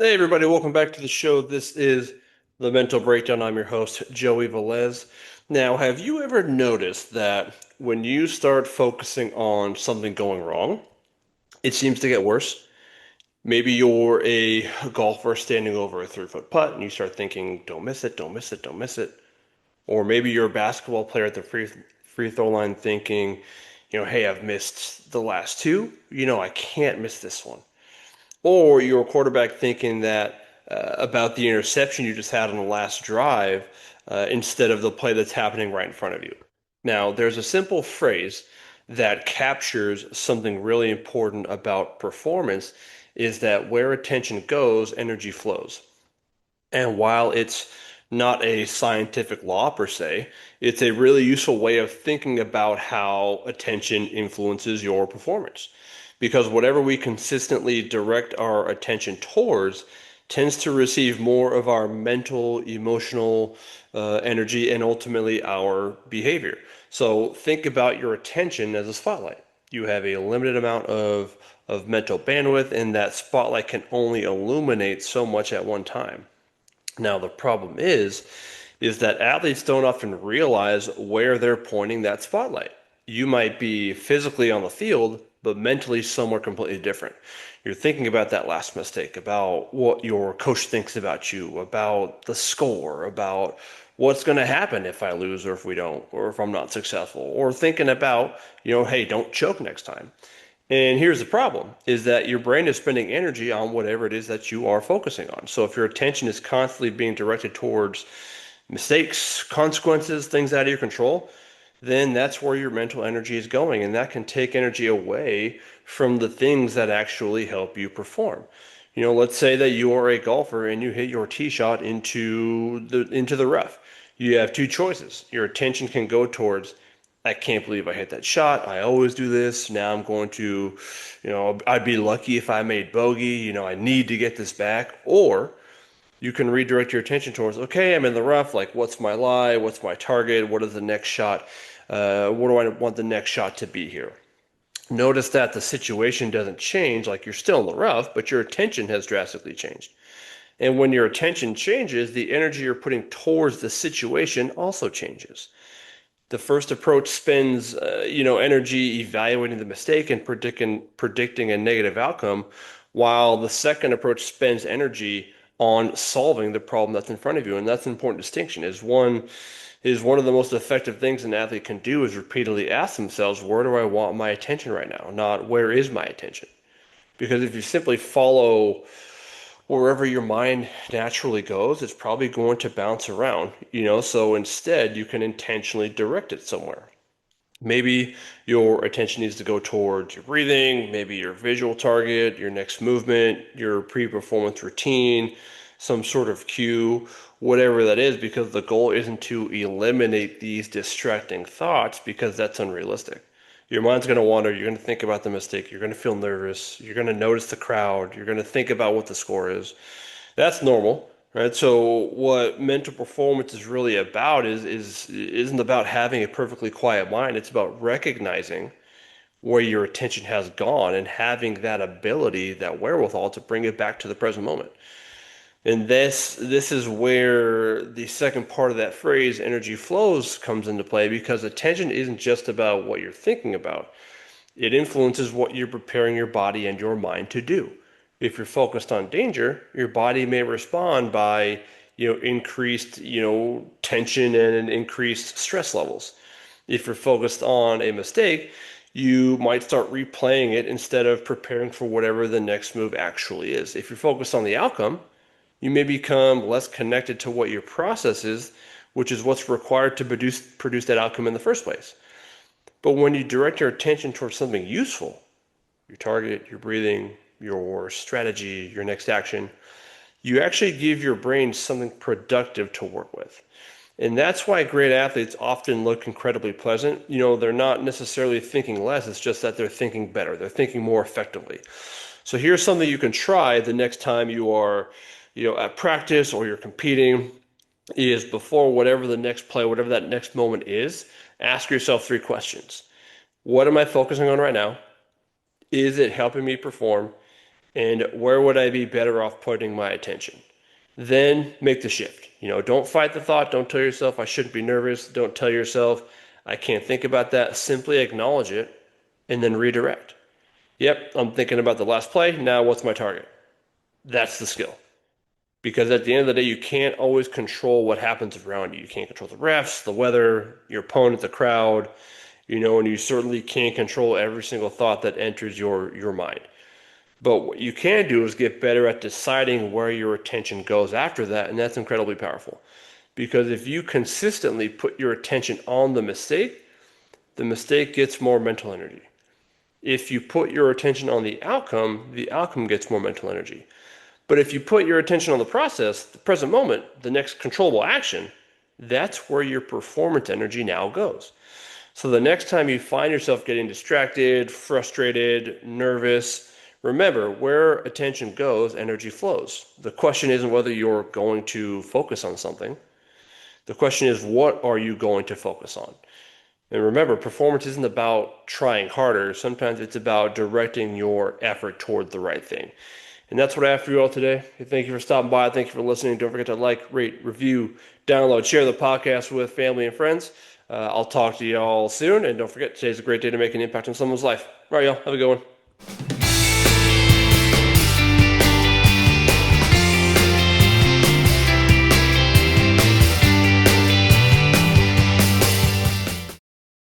Hey everybody, welcome back to the show. This is the Mental Breakdown. I'm your host, Joey Velez. Now, have you ever noticed that when you start focusing on something going wrong, it seems to get worse? Maybe you're a golfer standing over a 3-foot putt and you start thinking, don't miss it, don't miss it, don't miss it. Or maybe you're a basketball player at the free throw line thinking, hey, I've missed the last two. I can't miss this one. Or you're a quarterback thinking that about the interception you just had on the last drive instead of the play that's happening right in front of you. Now, there's a simple phrase that captures something really important about performance is that where attention goes, energy flows. And while it's not a scientific law per se, it's a really useful way of thinking about how attention influences your performance. Because whatever we consistently direct our attention towards tends to receive more of our mental, emotional energy and ultimately our behavior. So think about your attention as a spotlight. You have a limited amount of mental bandwidth, and that spotlight can only illuminate so much at one time. Now, the problem is that athletes don't often realize where they're pointing that spotlight. You might be physically on the field, but mentally somewhere completely different. You're thinking about that last mistake, about what your coach thinks about you, about the score, about what's going to happen if I lose or if we don't, or if I'm not successful, or thinking about, hey, don't choke next time. And here's the problem is that your brain is spending energy on whatever it is that you are focusing on. So if your attention is constantly being directed towards mistakes, consequences, things out of your control, then that's where your mental energy is going. And that can take energy away from the things that actually help you perform. Let's say that you are a golfer and you hit your tee shot into the rough. You have two choices. Your attention can go towards I can't believe I hit that shot. I always do this. Now I'm going to, I'd be lucky if I made bogey. I need to get this back. Or you can redirect your attention towards, okay, I'm in the rough. Like, what's my lie? What's my target? What is the next shot? What do I want the next shot to be here? Notice that the situation doesn't change, like you're still in the rough, but your attention has drastically changed. And when your attention changes, the energy you're putting towards the situation also changes. The first approach spends energy evaluating the mistake and predicting a negative outcome, while the second approach spends energy on solving the problem that's in front of you. And that's an important distinction. Is one of the most effective things an athlete can do is repeatedly ask themselves, where do I want my attention right now? Not where is my attention? Because if you simply follow wherever your mind naturally goes, it's probably going to bounce around. So instead, you can intentionally direct it somewhere. Maybe your attention needs to go towards your breathing, maybe your visual target, your next movement, your pre-performance routine, some sort of cue, whatever that is, because the goal isn't to eliminate these distracting thoughts because that's unrealistic. Your mind's going to wander. You're going to think about the mistake. You're going to feel nervous. You're going to notice the crowd. You're going to think about what the score is. That's normal, right? So what mental performance is really about is isn't about having a perfectly quiet mind. It's about recognizing where your attention has gone and having that ability, that wherewithal to bring it back to the present moment. And this is where the second part of that phrase, energy flows, comes into play because attention isn't just about what you're thinking about. It influences what you're preparing your body and your mind to do. If you're focused on danger, your body may respond by, increased, tension and increased stress levels. If you're focused on a mistake, you might start replaying it instead of preparing for whatever the next move actually is. If you're focused on the outcome, you may become less connected to what your process is, which is what's required to produce that outcome in the first place. But when you direct your attention towards something useful, your target, your breathing, your strategy, your next action, you actually give your brain something productive to work with. And that's why great athletes often look incredibly pleasant. They're not necessarily thinking less, it's just that they're thinking better. They're thinking more effectively. So here's something you can try the next time you are, at practice or you're competing is before whatever the next play, whatever that next moment is, ask yourself three questions. What am I focusing on right now? Is it helping me perform? And where would I be better off putting my attention? Then make the shift. Don't fight the thought. Don't tell yourself I shouldn't be nervous. Don't tell yourself I can't think about that. Simply acknowledge it and then redirect. Yep, I'm thinking about the last play. Now what's my target? That's the skill. Because at the end of the day, you can't always control what happens around you. You can't control the refs, the weather, your opponent, the crowd, and you certainly can't control every single thought that enters your mind. But what you can do is get better at deciding where your attention goes after that, and that's incredibly powerful. Because if you consistently put your attention on the mistake gets more mental energy. If you put your attention on the outcome gets more mental energy. But if you put your attention on the process, the present moment, the next controllable action, that's where your performance energy now goes. So the next time you find yourself getting distracted, frustrated, nervous, remember where attention goes, energy flows. The question isn't whether you're going to focus on something. The question is, what are you going to focus on? And remember, performance isn't about trying harder. Sometimes it's about directing your effort toward the right thing. And that's what I have for you all today. Thank you for stopping by. Thank you for listening. Don't forget to like, rate, review, download, share the podcast with family and friends. I'll talk to you all soon. And don't forget, today's a great day to make an impact on someone's life. All right, y'all. Have a good one.